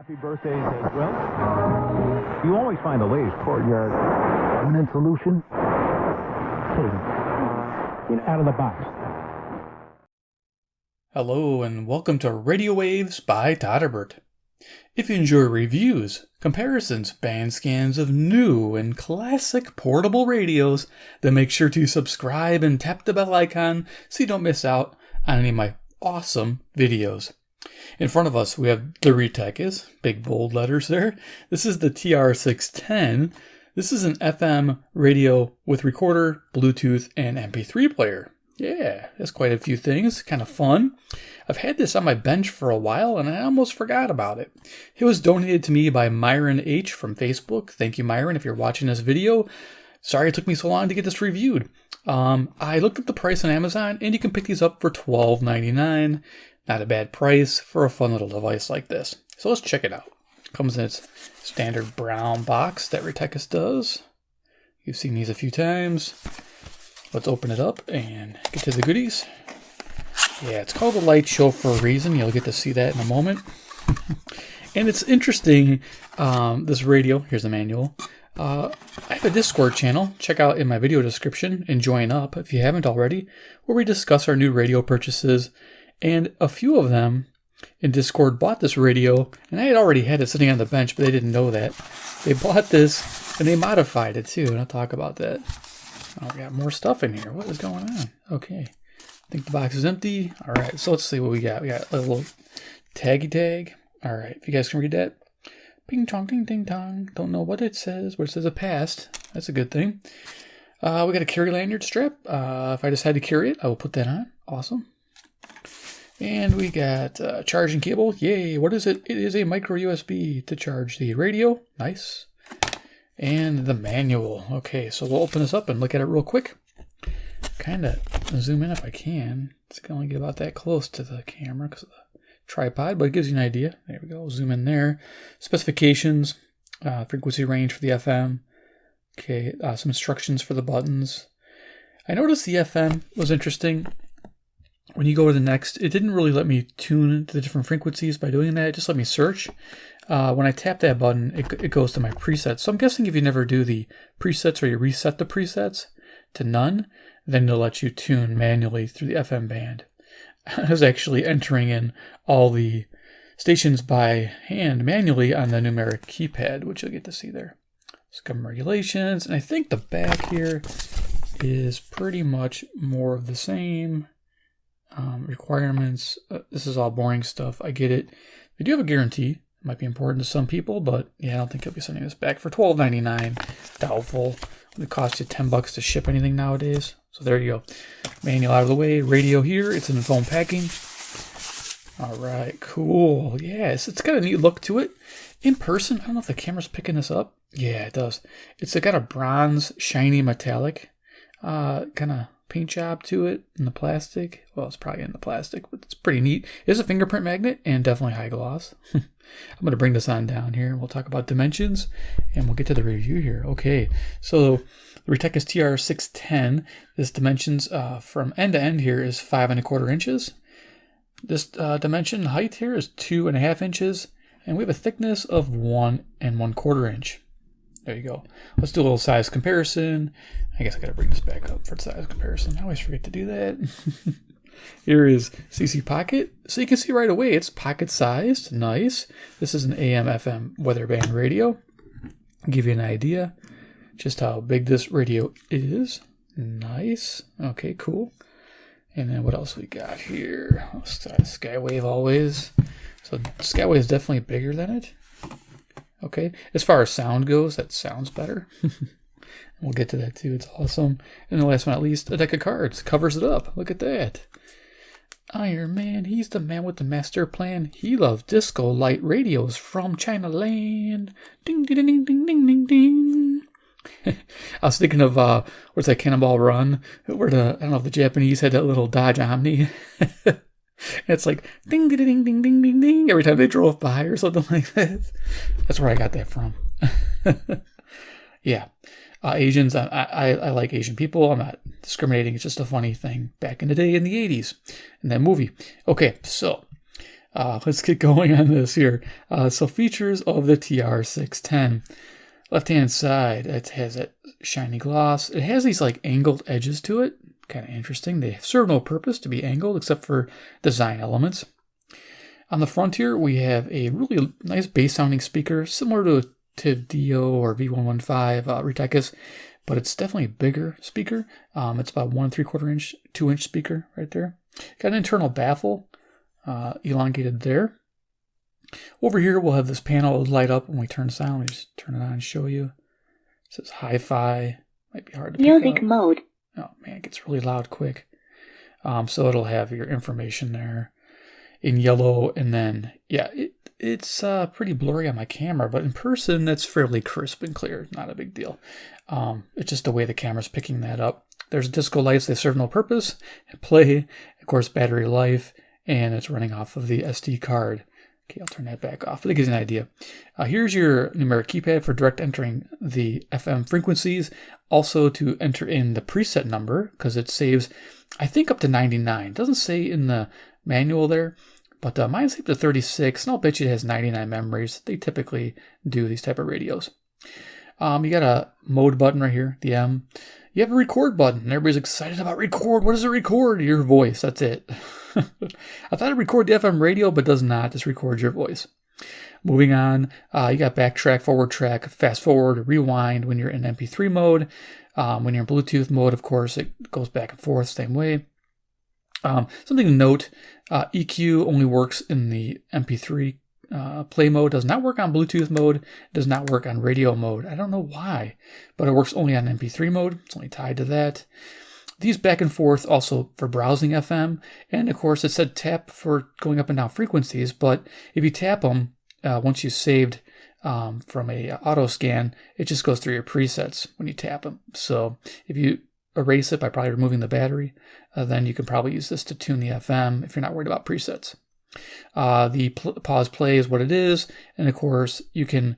Happy birthdays as well. You always find the latest courtyard permanent solution. Out of the box. Hello and welcome to Radio Waves by Todderbert. If you enjoy reviews, comparisons, band scans of new and classic portable radios, then make sure to subscribe and tap the bell icon so you don't miss out on any of my awesome videos. In front of us, we have the Retekess, big bold letters there. This is the TR610. This is an FM radio with recorder, Bluetooth, and MP3 player. Yeah, that's quite a few things. Kind of fun. I've had this on my bench for a while, and I almost forgot about it. It was donated to me by Myron H. from Facebook. Thank you, Myron, if you're watching this video. Sorry it took me so long to get this reviewed. I looked at the price on Amazon, and you can pick these up for $12.99. Not a bad price for a fun little device like this. So let's check it out. It comes in its standard brown box that Retekess does. You've seen these a few times. Let's open it up and get to the goodies. Yeah, it's called a light show for a reason. You'll get to see that in a moment. And it's interesting, this radio, here's the manual. I have a Discord channel. Check out in my video description and join up if you haven't already, where we discuss our new radio purchases. And a few of them in Discord bought this radio, and I had already had it sitting on the bench, but they didn't know that. They bought this, and they modified it too, and I'll talk about that. Oh, we got more stuff in here. What is going on? Okay. I think the box is empty. All right, so let's see what we got. We got a little taggy tag. All right, if you guys can read that. Ping tong, ding, ding, tong. Don't know what it says, but it says it passed. That's a good thing. We got a carry lanyard strap. If I decide to carry it, I will put that on. Awesome. And we got a charging cable. Yay, what is it? It is a micro USB to charge the radio. Nice. And the manual. Okay, so we'll open this up and look at it real quick. Kind of zoom in if I can. It's going to only get about that close to the camera because of the tripod, but it gives you an idea. There we go. Zoom in there. Specifications, frequency range for the FM. Okay, some instructions for the buttons. I noticed the FM was interesting. When you go to the next, it didn't really let me tune to the different frequencies by doing that. It just let me search. When I tap that button, it goes to my presets. So I'm guessing if you never do the presets or you reset the presets to none, then it'll let you tune manually through the FM band. I was actually entering in all the stations by hand manually on the numeric keypad, which you'll get to see there. Some regulations, and I think the back here is pretty much more of the same. Requirements. This is all boring stuff. I get it. They do have a guarantee. It might be important to some people, but yeah, I don't think he'll be sending this back for $12.99. Doubtful. It costs you $10 to ship anything nowadays. So there you go. Manual out of the way. Radio here. It's in foam packing. All right, cool. Yes, it's got a neat look to it. In person, I don't know if the camera's picking this up. Yeah, it does. It's got a bronze, shiny metallic kind of paint job to it in the plastic. Well, it's probably in the plastic, but it's pretty neat. It is a fingerprint magnet and definitely high gloss. I'm going to bring this on down here. We'll talk about dimensions and we'll get to the review here. Okay, so the Retekess TR610, this dimensions from end to end here is 5 1/4 inches. This dimension height here is 2.5 inches, and we have a thickness of 1 1/4 inch. There you go. Let's do a little size comparison. I guess I gotta bring this back up for size comparison. I always forget to do that. Here is CC Pocket. So you can see right away it's pocket sized. Nice. This is an AM FM weather band radio. Give you an idea just how big this radio is. Nice. Okay, cool. And then what else we got here? Skywave always. So Skywave is definitely bigger than it. Okay, as far as sound goes, that sounds better. We'll get to that too. It's awesome. And the last but not least, a deck of cards covers it up. Look at that. Iron Man, he's the man with the master plan. He loves disco light radios from China land. Ding, ding, ding, ding, ding, ding, ding. I was thinking of, what's that Cannonball Run? Where I don't know if the Japanese had that little Dodge Omni. It's like ding, ding, ding, ding, ding, ding, ding every time they drove by or something like that. That's where I got that from. Yeah. Asians, I like Asian people. I'm not discriminating. It's just a funny thing back in the day in the 80s in that movie. Okay, so Let's get going on this here. So features of the TR610. Left-hand side, it has that shiny gloss. It has these like angled edges to it. Kind of interesting. They serve no purpose to be angled except for design elements. On the front here, we have a really nice bass-sounding speaker, similar to Dio or V115 Retekess, but it's definitely a bigger speaker. It's about 1 3/4 inch, 2-inch speaker right there. Got an internal baffle, elongated there. Over here, we'll have this panel light up when we turn sound. We just turn it on and show you. It says hi-fi. Might be hard to pick up. Music mode. Oh man, it gets really loud quick. So it'll have your information there in yellow, and then yeah, it's pretty blurry on my camera, but in person that's fairly crisp and clear. Not a big deal. It's just the way the camera's picking that up. There's disco lights. They serve no purpose. Play, of course, battery life, and it's running off of the SD card. Okay, I'll turn that back off, but it gives you an idea. Here's your numeric keypad for direct entering the FM frequencies. Also to enter in the preset number, because it saves, I think, up to 99. It doesn't say in the manual there, but mine's saved to 36, and I'll bet you it has 99 memories. They typically do these type of radios. You got a mode button right here, the M. You have a record button. Everybody's excited about record. What does it record? Your voice. That's it. I thought it record the FM radio, but does not. Just records your voice. Moving on, you got backtrack, forward track, fast forward, rewind when you're in MP3 mode. When you're in Bluetooth mode, of course, it goes back and forth, same way. Something to note, EQ only works in the MP3 play mode, does not work on Bluetooth mode, does not work on radio mode. I don't know why, but it works only on MP3 mode. It's only tied to that. These back and forth also for browsing FM, and of course it said tap for going up and down frequencies, but if you tap them, once you saved from a auto scan, it just goes through your presets when you tap them. So if you erase it by probably removing the battery, then you can probably use this to tune the FM if you're not worried about presets. The pause play is what it is, and of course you can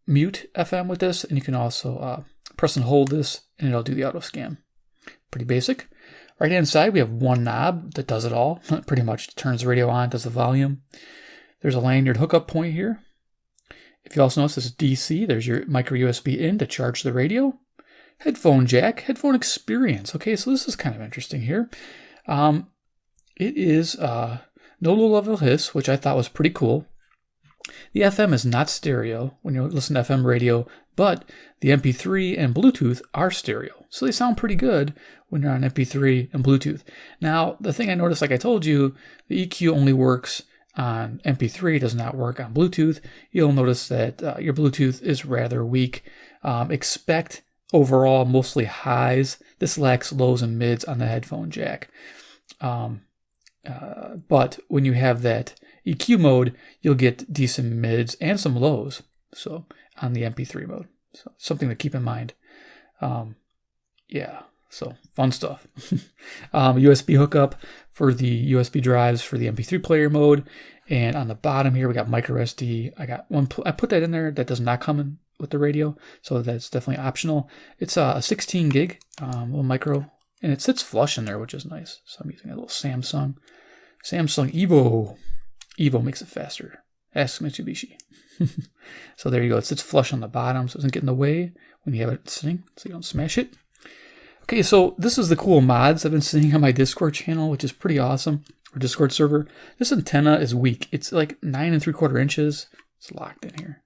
mute FM with this, and you can also press and hold this, and it'll do the auto scan. Pretty basic. Right hand side, we have one knob that does it all. Pretty much turns the radio on, does the volume. There's a lanyard hookup point here. If you also notice, this is DC. There's your micro USB in to charge the radio. Headphone jack, headphone experience. Okay, so this is kind of interesting here. It is no low level hiss, which I thought was pretty cool. The FM is not stereo when you listen to FM radio, but the MP3 and Bluetooth are stereo. So they sound pretty good when you're on MP3 and Bluetooth. Now, the thing I noticed, like I told you, the EQ only works on MP3, does not work on Bluetooth. You'll notice that your Bluetooth is rather weak. Expect overall mostly highs. This lacks lows and mids on the headphone jack. But when you have that EQ mode, you'll get decent mids and some lows. So on the MP3 mode, so something to keep in mind. Yeah, so fun stuff. USB hookup for the USB drives for the MP3 player mode, and on the bottom here we got micro SD. I got one. I put that in there. That does not come in with the radio, so that's definitely optional. It's a 16 gig little micro, and it sits flush in there, which is nice. So I'm using a little Samsung Evo. Evo makes it faster. Ask Mitsubishi. So there you go. It sits flush on the bottom, so it doesn't get in the way when you have it sitting, so you don't smash it. Okay, so this is the cool mods I've been seeing on my Discord channel, which is pretty awesome. Or Discord server. This antenna is weak. It's like 9 3/4 inches. It's locked in here.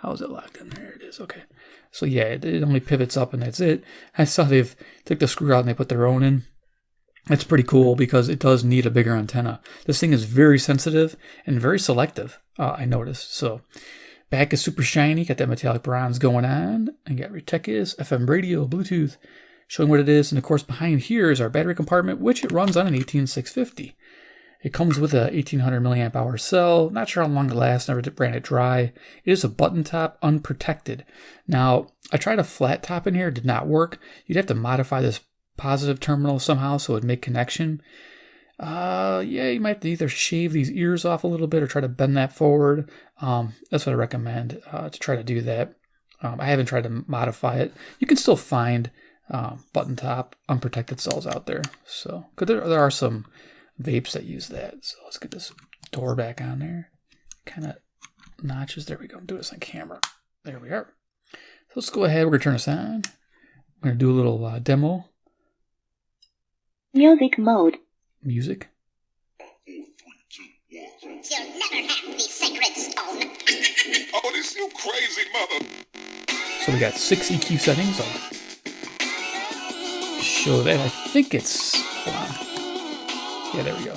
How is it locked in there? It is. Okay. So yeah, it only pivots up and that's it. I saw they've took the screw out and they put their own in. It's pretty cool because it does need a bigger antenna. This thing is very sensitive and very selective, I noticed. So back is super shiny, got that metallic bronze going on. And got Retekess, FM radio, Bluetooth, showing what it is. And of course behind here is our battery compartment, which it runs on an 18650. It comes with a 1800 milliamp hour cell. Not sure how long it lasts, never ran it dry. It is a button top, unprotected. Now, I tried a flat top in here, it did not work. You'd have to modify this positive terminal somehow so it would make connection. Yeah, you might have to either shave these ears off a little bit or try to bend that forward. That's what I recommend to try to do that. I haven't tried to modify it. You can still find button top unprotected cells out there. So, because there are some vapes that use that. So let's get this door back on there. Kind of notches. There we go. Do this on camera. There we are. So let's go ahead. We're going to turn this on. We're going to do a little demo. Music mode. Music. You'll never have the sacred stone. Oh, this you crazy mother. So we got 6 EQ settings. I'll show that. I think it's... Hold on. Yeah, there we go.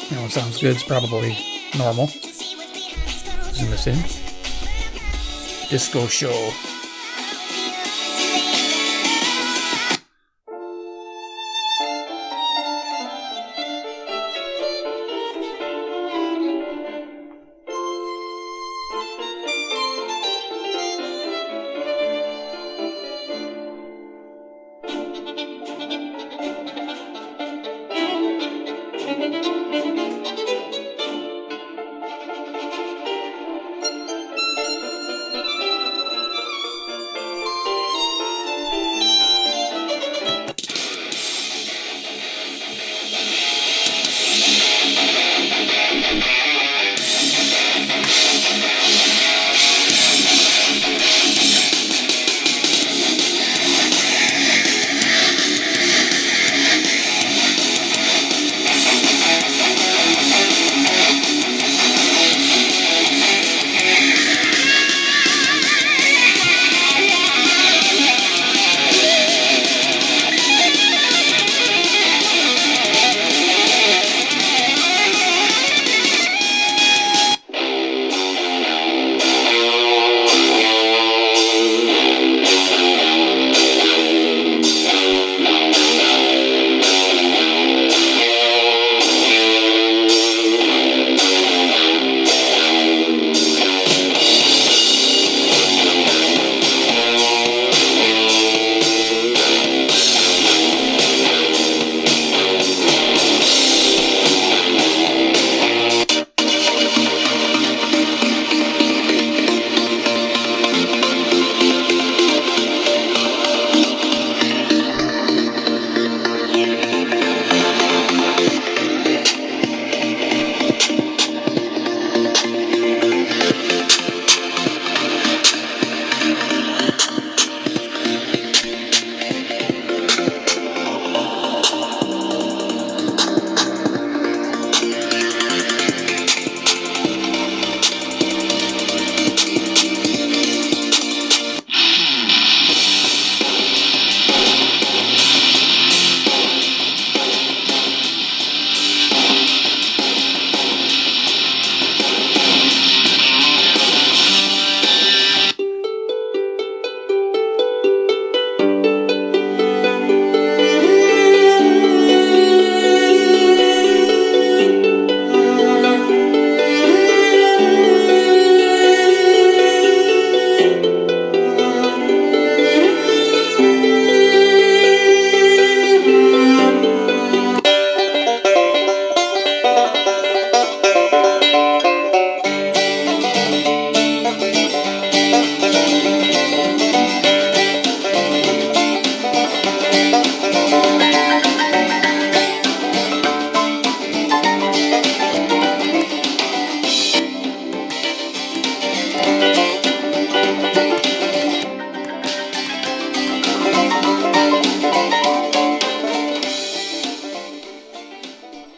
You know, it sounds good. It's probably normal. Zoom this in. Disco show.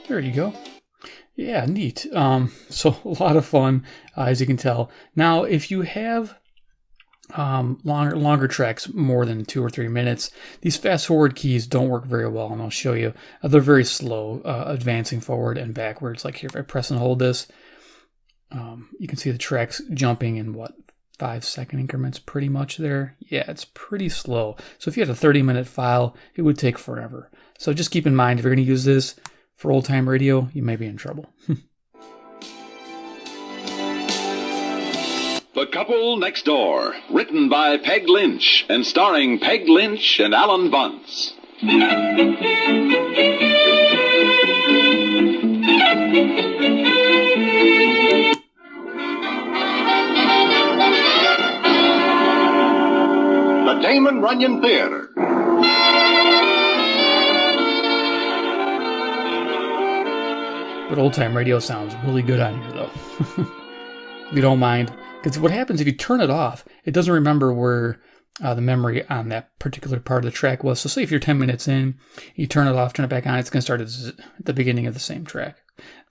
There you go. Yeah, neat. So a lot of fun, as you can tell. Now, if you have longer tracks, more than 2 or 3 minutes, these fast forward keys don't work very well, and I'll show you. They're very slow, advancing forward and backwards. Like here, if I press and hold this, you can see the tracks jumping in 5-second increments pretty much there. Yeah, it's pretty slow. So if you had a 30-minute file, it would take forever. So just keep in mind, if you're going to use this for old-time radio, you may be in trouble. The Couple Next Door, written by Peg Lynch and starring Peg Lynch and Alan Bunce. Damon Runyon Theater. But old-time radio sounds really good on here, though. If you don't mind. Because what happens if you turn it off, it doesn't remember where the memory on that particular part of the track was. So say if you're 10 minutes in, you turn it off, turn it back on, it's going to start at the beginning of the same track.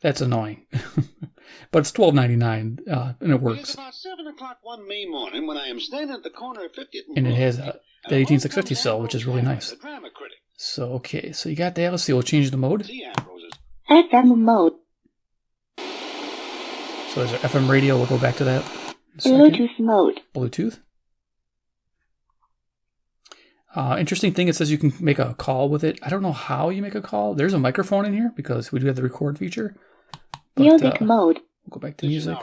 That's annoying. But it's $12.99, and it works. It's about 7 o'clock one May morning when I am standing at the corner of 50th And it has that 18650 cell, which is really nice. So, okay, so you got that. Let's see, we'll change the mode. FM mode. So there's our FM radio. We'll go back to that. Bluetooth mode. Bluetooth. Interesting thing, it says you can make a call with it. I don't know how you make a call. There's a microphone in here because we do have the record feature. But, music mode. We'll go back to music.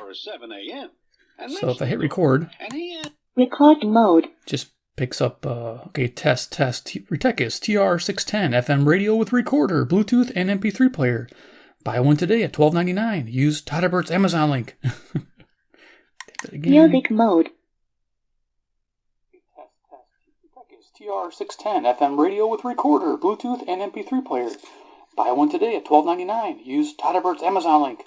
So if I hit record, record mode. Just picks up, okay, test, Retekess TR610 FM radio with recorder, Bluetooth, and MP3 player. Buy one today at $12.99. Use Todderbert's Amazon link. Music mode. TR610 FM radio with recorder, Bluetooth, and MP3 player. Buy one today at $12.99. Use Todderbert's Amazon link.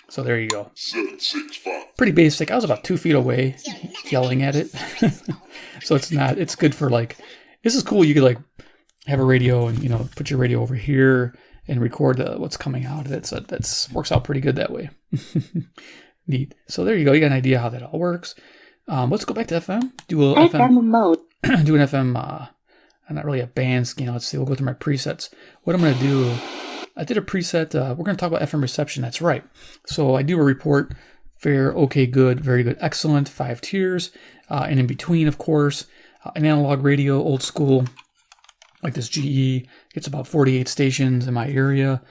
So there you go. 765. Pretty basic. I was about 2 feet away yelling at it. So it's good for like, this is cool. You could like have a radio and, put your radio over here and record what's coming out of it. So that works out pretty good that way. Neat. So there you go. You got an idea how that all works. Let's go back to FM. Do a little FM mode. Do an FM, not really a band scan. Let's see. We'll go through my presets. What I'm going to do, I did a preset. We're going to talk about FM reception. That's right. So I do a report. Fair, okay, good, very good, excellent, 5 tiers. And in between, of course, an analog radio, old school, like this GE. It's about 48 stations in my area.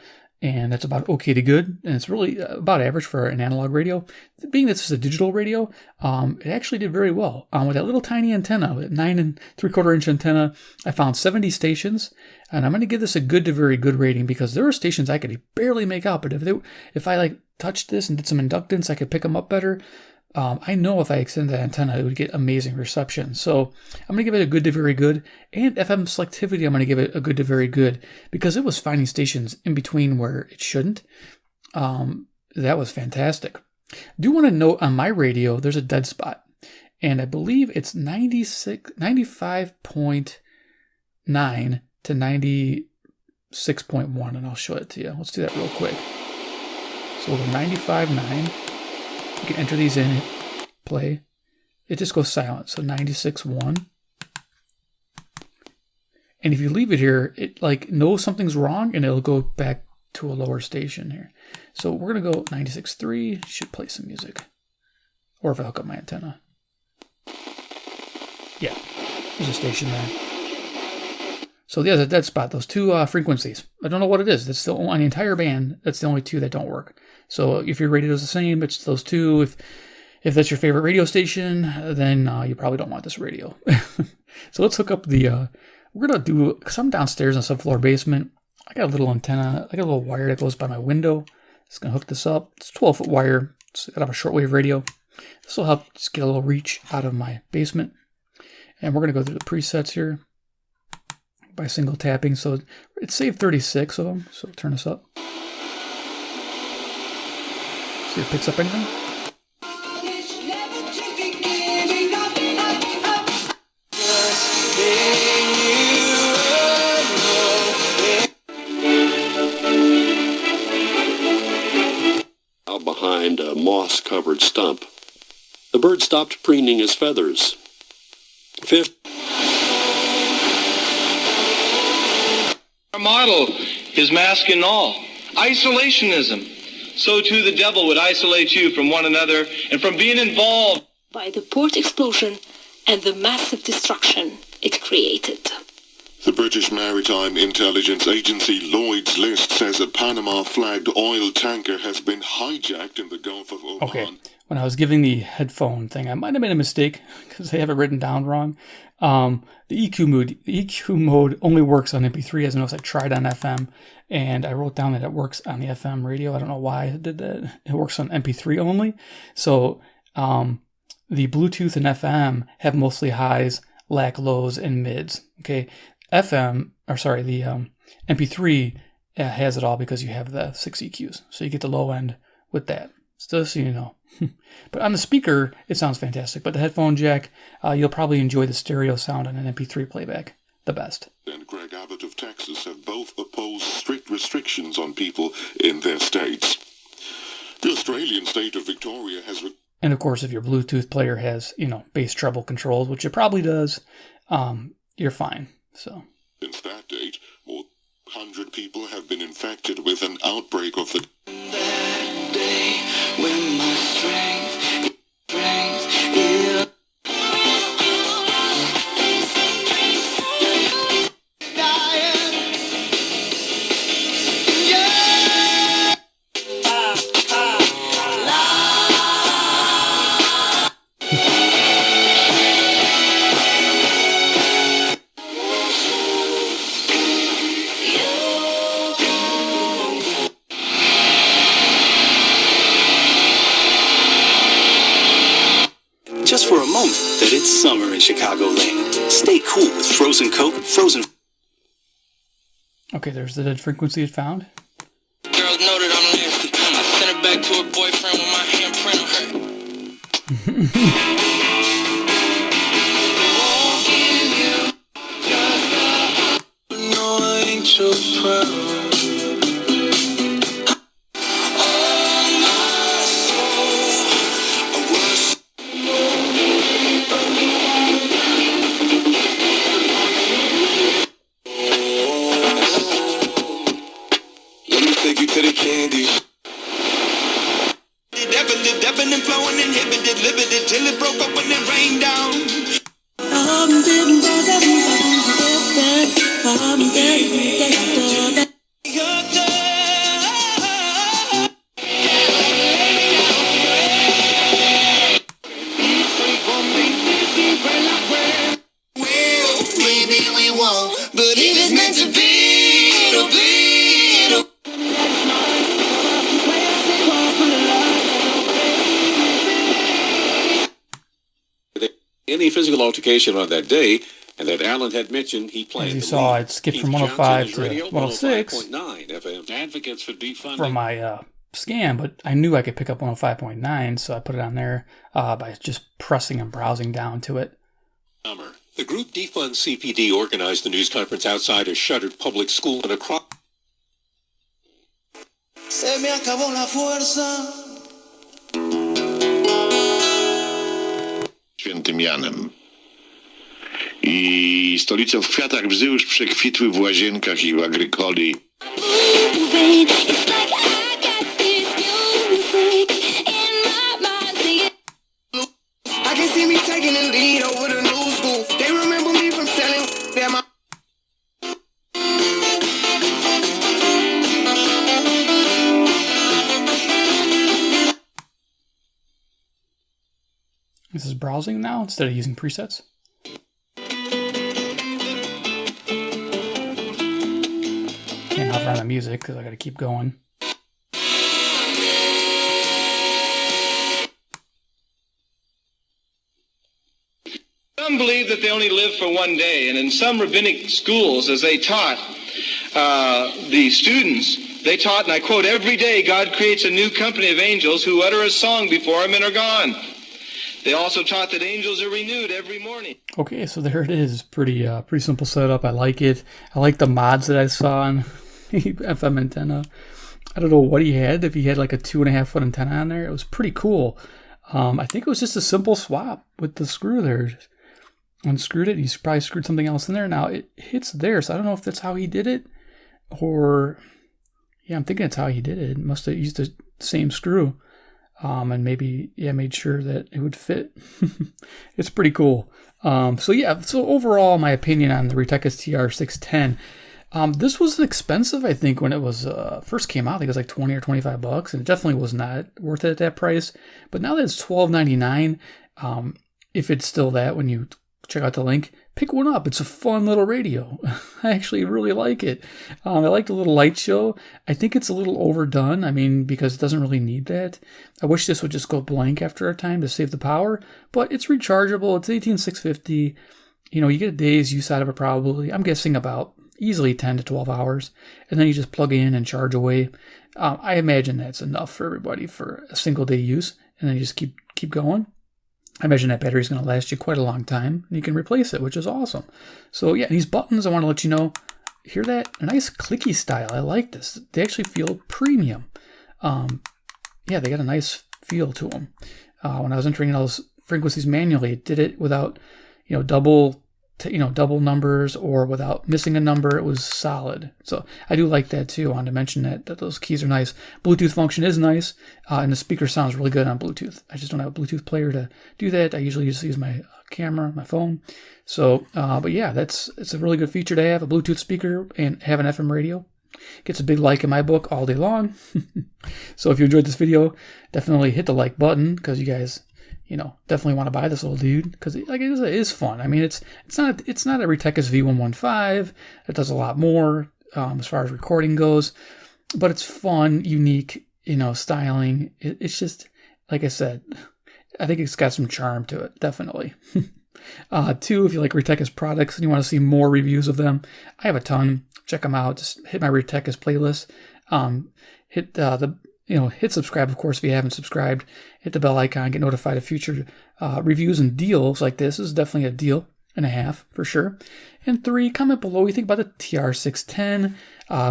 And that's about okay to good. And it's really about average for an analog radio. Being that this is a digital radio, it actually did very well. With that little tiny antenna, with 9 3/4 inch antenna, I found 70 stations. And I'm going to give this a good to very good rating because there were stations I could barely make out. But if I like touched this and did some inductance, I could pick them up better. I know if I extended that antenna, it would get amazing reception. So I'm going to give it a good to very good. And FM selectivity, I'm going to give it a good to very good because it was finding stations in between where it shouldn't. That was fantastic. I do want to note on my radio, there's a dead spot. And I believe it's 95.9 to 96.1. And I'll show it to you. Let's do that real quick. So we'll go 95.9. You can enter these in, play. It just goes silent. So 96.1. And if you leave it here, it like knows something's wrong and it'll go back to a lower station here. So we're going to go 96.3. Should play some music. Or if I hook up my antenna. Yeah, there's a station there. So yeah, the dead spot, those 2 frequencies. I don't know what it is. That's still on the entire band. That's the only 2 that don't work. So if your radio is the same, it's those 2. If that's your favorite radio station, then you probably don't want this radio. So let's hook up the. We're gonna do because I'm downstairs in a subfloor basement. I got a little antenna. I got a little wire that goes by my window. Just gonna hook this up. It's a 12-foot wire. It's out of a shortwave radio. This will help just get a little reach out of my basement. And we're gonna go through the presets here by single tapping. So it saved 36 of them. So I'll turn this up. See if it picks up anything. Out behind a moss-covered stump, the bird stopped preening his feathers. Our model is mask and all. Isolationism. So too the devil would isolate you from one another and from being involved by the port explosion and the massive destruction it created. The British Maritime Intelligence Agency Lloyd's List says a Panama-flagged oil tanker has been hijacked in the Gulf of Oman. Okay, when I was giving the headphone thing, I might have made a mistake because they have it written down wrong. The EQ mode only works on MP3, as I noticed I tried on FM, and I wrote down that it works on the FM radio. I don't know why I did that. It works on MP3 only. So the Bluetooth and FM have mostly highs, lack lows and mids. Okay, the MP3 has it all because you have the 6 EQs, so you get the low end with that. Just so you know. But on the speaker, it sounds fantastic. But the headphone jack, you'll probably enjoy the stereo sound on an MP3 playback the best. And Greg Abbott of Texas have both opposed strict restrictions on people in their states. The Australian state of Victoria has... And of course, if your Bluetooth player has, bass treble controls, which it probably does, you're fine. So since that date, more than 100 people have been infected with an outbreak of the... That day when my strength is... Just for a moment that it's summer in Chicagoland. Stay cool with frozen Coke, frozen... Okay, there's the dead frequency it found. Girls know that I'm nasty. I sent her back to her boyfriend with my handprint on her. No, I ain't so proud. Any physical altercation on that day, and that Alan had mentioned he planned. As you saw, it skipped from 105 to 106 Advocates for defunding for my scan, but I knew I could pick up 105.9, so I put it on there by just pressing and browsing down to it. The group Defund CPD organized the news conference outside a shuttered public school and across. Se me acabó la fuerza. Świętym Janem. I stolice w kwiatach bzy już przekwitły w łazienkach i w agrykoli. I can see me taking the lead over the new school. They remember me from selling them. This is browsing now instead of using presets. Can't hover on the music because I got to keep going. Some believe that they only live for one day, and in some rabbinic schools, as they taught the students, they taught, and I quote, "Every day God creates a new company of angels who utter a song before him and are gone." They also taught that angels are renewed every morning. Okay, so there it is. Pretty simple setup. I like it. I like the mods that I saw on FM antenna. I don't know what he had. If he had like a 2.5-foot antenna on there, it was pretty cool. I think it was just a simple swap with the screw there. Unscrewed it. He's probably screwed something else in there. Now it hits there, so I don't know if that's how he did it, or yeah, I'm thinking that's how he did it. Must have used the same screw. And maybe, made sure that it would fit. It's pretty cool. So overall, my opinion on the Retekess TR610, this was expensive, I think, when it was first came out. I think it was like $20 or $25, and it definitely was not worth it at that price. But now that it's $12.99, if it's still that when you check out the link, pick one up. It's a fun little radio. I actually really like it. I like the little light show. I think it's a little overdone. I mean, because it doesn't really need that. I wish this would just go blank after a time to save the power, but it's rechargeable. It's 18650. you get a day's use out of it probably. I'm guessing about easily 10 to 12 hours. And then you just plug in and charge away. I imagine that's enough for everybody for a single day use. And then you just keep going. I imagine that battery is going to last you quite a long time. And you can replace it, which is awesome. So yeah, these buttons, I want to let you know, hear that? A nice clicky style. I like this. They actually feel premium. Yeah, they got a nice feel to them. When I was entering those frequencies manually, it did it without, double numbers or without missing a number. It was solid. So I do like that too. I wanted to mention that those keys are nice. Bluetooth function is nice, and the speaker sounds really good on Bluetooth. I just don't have a Bluetooth player to do that. I usually just use my camera, my phone. So, but yeah, it's a really good feature to have a Bluetooth speaker and have an FM radio. Gets a big like in my book all day long. So if you enjoyed this video, definitely hit the like button, because you guys, definitely want to buy this little dude, because it is fun. I mean, it's not a Retekess V115. It does a lot more as far as recording goes, but it's fun, unique, styling. It's just, like I said, I think it's got some charm to it, definitely. Two, if you like Retekess products and you want to see more reviews of them, I have a ton. Check them out. Just hit my Retekess playlist. Hit subscribe, of course, if you haven't subscribed. Hit the bell icon, get notified of future reviews and deals like this. This is definitely a deal and a half for sure. And 3, comment below what you think about the TR610.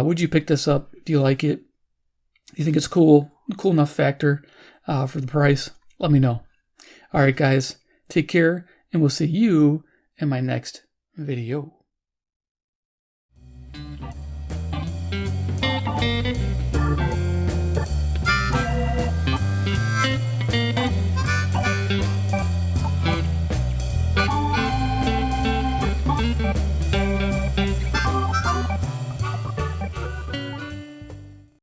Would you pick this up? Do you like it? Do you think it's cool? Cool enough factor for the price? Let me know. All right, guys. Take care, and we'll see you in my next video.